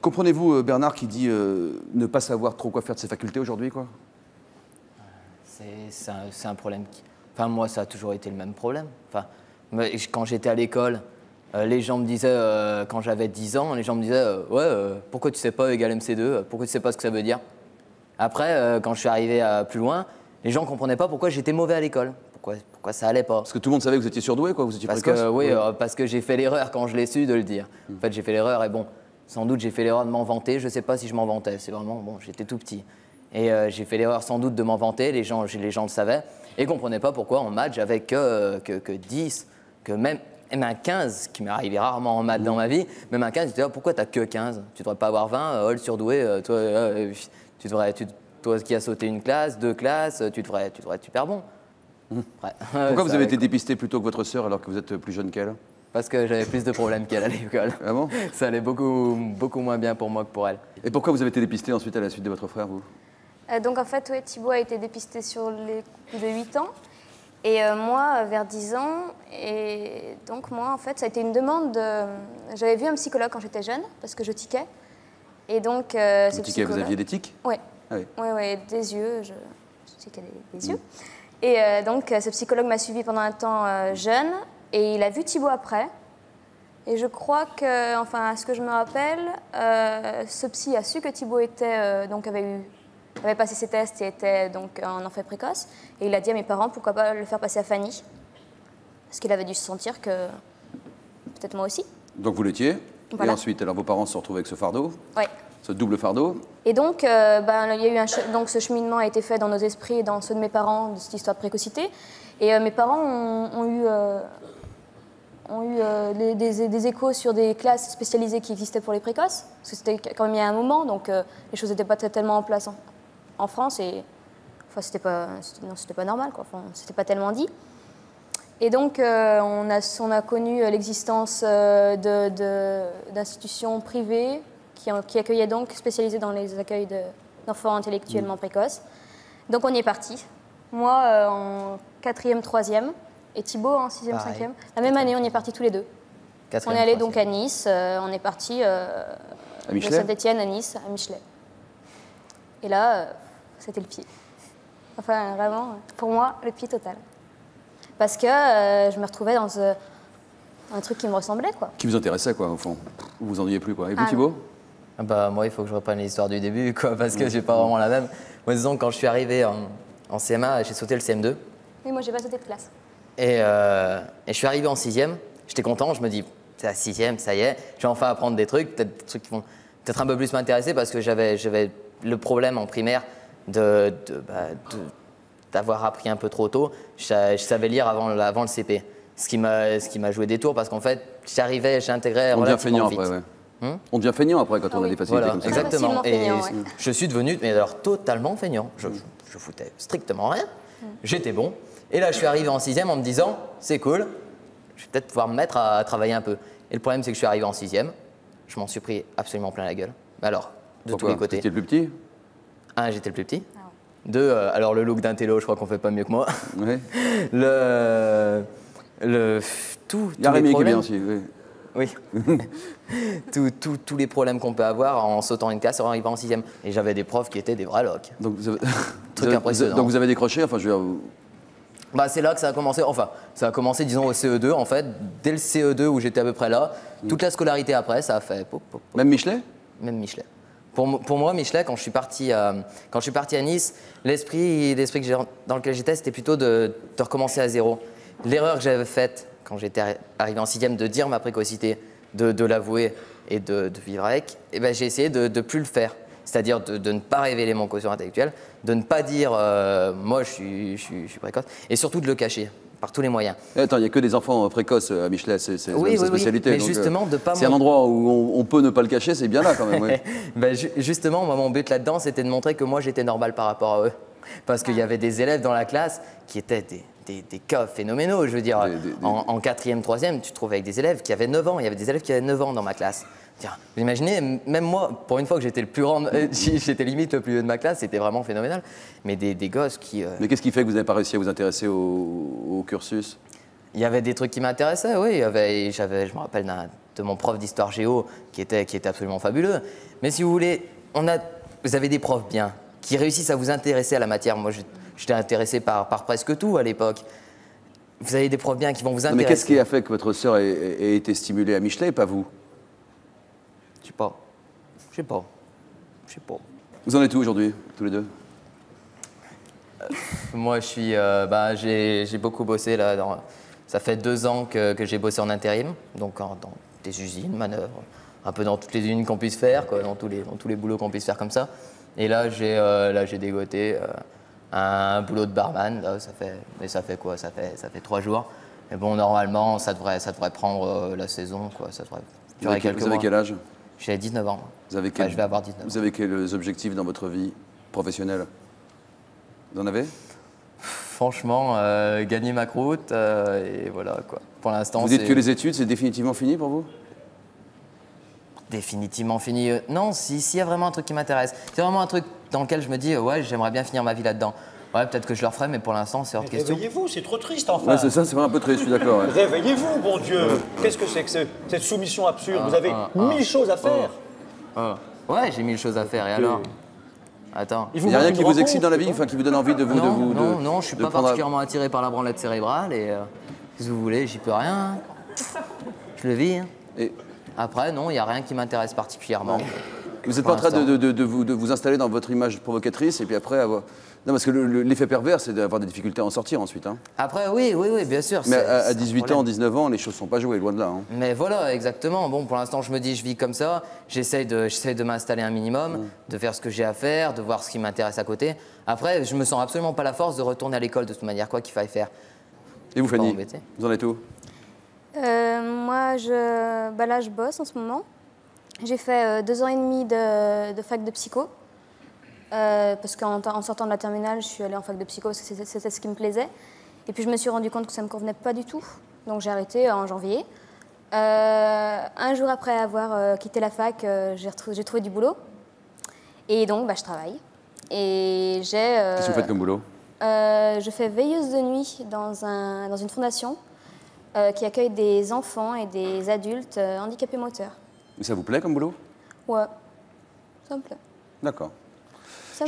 Comprenez-vous Bernard qui dit ne pas savoir trop quoi faire de ses facultés aujourd'hui, quoi? C'est un problème qui... Enfin, moi, ça a toujours été le même problème. Enfin, quand j'étais à l'école, les gens me disaient, quand j'avais 10 ans, les gens me disaient ouais, pourquoi tu sais pas égal MC2? Pourquoi tu sais pas ce que ça veut dire? Après, quand je suis arrivé plus loin, les gens comprenaient pas pourquoi j'étais mauvais à l'école. Pourquoi ça allait pas. Parce que tout le monde savait que vous étiez surdoué, quoi, vous étiez précoce. Oui, parce que j'ai fait l'erreur quand je l'ai su de le dire. En fait, j'ai fait l'erreur et bon, sans doute j'ai fait l'erreur de m'en vanter. Je sais pas si je m'en vantais, c'est vraiment, bon, j'étais tout petit. Et j'ai fait l'erreur sans doute de m'en vanter, les gens le savaient, et comprenaient pas pourquoi en maths j'avais que 10, que même un 15, qui m'est arrivé rarement en maths dans ma vie, même un 15, ils disaient pourquoi t'as que 15? Tu devrais pas avoir 20, le surdoué, toi qui as sauté une classe, 2 classes, tu devrais être super bon. Pourquoi vous avez été dépisté plus tôt que votre sœur alors que vous êtes plus jeune qu'elle? Parce que j'avais plus de problèmes qu'elle à l'école. Ah bon? Ça allait beaucoup moins bien pour moi que pour elle. Et pourquoi vous avez été dépisté ensuite à la suite de votre frère, vous? Donc en fait, ouais, Thibaut a été dépisté sur les coups de 8 ans. Et moi, vers 10 ans. Et donc moi, en fait, ça a été une demande de... J'avais vu un psychologue quand j'étais jeune, parce que je tiquais. Et donc, ce psychologue... Vous aviez des tics? Oui. Ah oui. Oui, des yeux. Je tiquais des yeux. Et donc, ce psychologue m'a suivi pendant un temps jeune. Et il a vu Thibaut après. Et je crois que, enfin, à ce que je me rappelle, ce psy a su que Thibaut était, avait passé ses tests et était donc en enfant précoce. Et il a dit à mes parents pourquoi pas le faire passer à Fanny. Parce qu'il avait dû se sentir que peut-être moi aussi. Donc vous l'étiez. Voilà. Et ensuite, alors vos parents se retrouvent avec ce fardeau. Oui. Ce double fardeau. Et donc, il y a eu donc ce cheminement a été fait dans nos esprits et dans ceux de mes parents, de cette histoire de précocité. Et mes parents ont eu des échos sur des classes spécialisées qui existaient pour les précoces, parce que c'était quand même il y a un moment, donc les choses n'étaient pas tellement en place en France, et enfin, c'était pas normal, quoi. Enfin, c'était pas tellement dit. Et donc, on a connu l'existence d'institutions privées qui accueillaient donc, spécialisées dans les accueils d'enfants intellectuellement précoces. Donc, on y est parti. Moi, en 4e, 3e, et Thibaut en 6e, 5e. La même année, on y est partis tous les deux. On est allé donc à Nice, on est parti de Saint-Étienne à Nice, à Michelet. Et là, c'était le pied. Enfin, vraiment, pour moi, le pied total. Parce que je me retrouvais dans un truc qui me ressemblait, quoi. Qui vous intéressait, quoi, au fond. Vous vous ennuyez plus, quoi. Et vous, Thibaut? Moi, il faut que je reprenne l'histoire du début, quoi, parce que j'ai pas vraiment la même. Moi, disons, quand je suis arrivé en CM1, j'ai sauté le CM2. Oui, moi, j'ai pas sauté de classe. Et je suis arrivé en 6e, j'étais content, je me dis, c'est la 6e, ça y est, je vais enfin apprendre des trucs qui vont peut-être un peu plus m'intéresser parce que j'avais le problème en primaire d'avoir appris un peu trop tôt. Je savais lire avant le CP, ce qui m'a joué des tours parce qu'en fait, j'intégrais relativement vite. Après, ouais. On devient feignant après quand on a des facilités comme ça. Exactement, et je suis devenu, mais alors totalement feignant, je foutais strictement rien, j'étais bon. Et là, je suis arrivé en 6e en me disant, c'est cool, je vais peut-être pouvoir me mettre à travailler un peu. Et le problème, c'est que je suis arrivé en 6e, je m'en suis pris absolument plein la gueule. Alors, de tous les côtés. T'étais le plus petit? 1, j'étais le plus petit. 2, alors le look d'un télo, je crois qu'on fait pas mieux que moi. Oui. Tous il y a les Rémi problèmes, qui est bien aussi, oui. Oui. tous les problèmes qu'on peut avoir en sautant une classe en arrivant en 6e. Et j'avais des profs qui étaient des vrais locs. Donc Truc impressionnant. Donc vous avez décroché, enfin je veux dire... C'est là que ça a commencé, enfin, ça a commencé disons au CE2 en fait, dès le CE2 où j'étais à peu près là, toute la scolarité après, ça a fait... Même Michelet? Même Michelet. Pour moi, Michelet, quand je suis parti à Nice, l'esprit dans lequel j'étais, c'était plutôt de recommencer à zéro. L'erreur que j'avais faite quand j'étais arrivé en 6e, de dire ma précocité, de l'avouer et de vivre avec, j'ai essayé de ne plus le faire. C'est-à-dire de ne pas révéler mon quotient intellectuel, de ne pas dire moi je suis précoce, et surtout de le cacher par tous les moyens. Attends, il n'y a que des enfants précoces à Michelet, c'est sa spécialité. Mais donc, justement, de pas... C'est un endroit où on peut ne pas le cacher, c'est bien là quand même. Oui. Justement, moi, mon but là-dedans, c'était de montrer que moi j'étais normal par rapport à eux. Parce qu'il y avait des élèves dans la classe qui étaient des cas phénoménaux. Je veux dire, en 4e, 3e, tu te trouves avec des élèves qui avaient 9 ans. Il y avait des élèves qui avaient 9 ans dans ma classe. Vous imaginez, même moi, pour une fois que j'étais le plus grand, j'étais limite le plus vieux de ma classe, c'était vraiment phénoménal. Mais des gosses qui... Mais qu'est-ce qui fait que vous n'avez pas réussi à vous intéresser au cursus? Il y avait des trucs qui m'intéressaient, oui. Je me rappelle mon prof d'histoire géo qui était absolument fabuleux. Mais si vous voulez, vous avez des profs bien, qui réussissent à vous intéresser à la matière. Moi, j'étais intéressé par presque tout à l'époque. Vous avez des profs bien qui vont vous intéresser. Mais qu'est-ce qui a fait que votre sœur ait été stimulée à Michelet et pas vous? Je sais pas. Je sais pas. Vous en êtes où aujourd'hui, tous les deux? Moi, j'ai beaucoup bossé là. Ça fait 2 ans que j'ai bossé en intérim, donc dans des usines, manœuvres, un peu dans toutes les usines qu'on puisse faire, quoi, dans tous les boulots qu'on puisse faire comme ça. Et là, j'ai dégoté un boulot de barman. Là, ça fait quoi? Ça fait 3 jours. Mais bon, normalement, ça devrait prendre la saison, quoi. Ça devrait durer quelques mois. Vous avez quel âge? J'ai 19 ans. Je vais avoir 19 ans. Vous avez quels objectifs dans votre vie professionnelle? Vous en avez? Franchement, gagner ma croûte et voilà quoi. Pour l'instant, vous dites que les études, c'est définitivement fini pour vous? Définitivement fini. Non, s'il y a vraiment un truc qui m'intéresse, c'est vraiment un truc dans lequel je me dis ouais, j'aimerais bien finir ma vie là-dedans. Ouais, peut-être que je le referai, mais pour l'instant, c'est hors de question. Réveillez-vous, c'est trop triste enfin. Ouais, c'est ça, c'est vraiment un peu triste, je suis d'accord. Ouais. Réveillez-vous, bon Dieu. Qu'est-ce que c'est que cette soumission absurde? Vous avez 1000 choses à faire. Ouais, j'ai 1000 choses à faire, et alors? Attends. Il n'y a rien qui vous excite dans la vie, enfin, qui vous donne envie de vous... Non, je suis pas particulièrement attiré par la branlette cérébrale et si vous voulez, j'y peux rien. Je le vis. Hein. Et... Après, non, il n'y a rien qui m'intéresse particulièrement. Vous n'êtes pas en train de vous installer dans votre image provocatrice et puis après avoir... Non, parce que l'effet pervers, c'est d'avoir des difficultés à en sortir ensuite. Hein. Après, oui, bien sûr. Mais à 18 ans, 19 ans, les choses ne sont pas jouées, loin de là. Hein. Mais voilà, exactement. Bon, pour l'instant, je me dis, je vis comme ça. J'essaye de m'installer un minimum, de faire ce que j'ai à faire, de voir ce qui m'intéresse à côté. Après, je me sens absolument pas la force de retourner à l'école de toute manière, quoi qu'il faille faire. Et vous, Fanny, vous en êtes où? Moi, là, je bosse en ce moment. J'ai fait 2 ans et demi de fac de psycho. Parce qu'en sortant de la terminale, je suis allée en fac de psycho parce que c'était ce qui me plaisait. Et puis je me suis rendu compte que ça ne me convenait pas du tout. Donc j'ai arrêté en janvier. Un jour après avoir quitté la fac, j'ai trouvé du boulot. Et donc je travaille. Et qu'est-ce que vous faites comme boulot? Je fais veilleuse de nuit dans une fondation qui accueille des enfants et des adultes handicapés moteurs. Et ça vous plaît comme boulot? Ouais, ça me plaît. D'accord.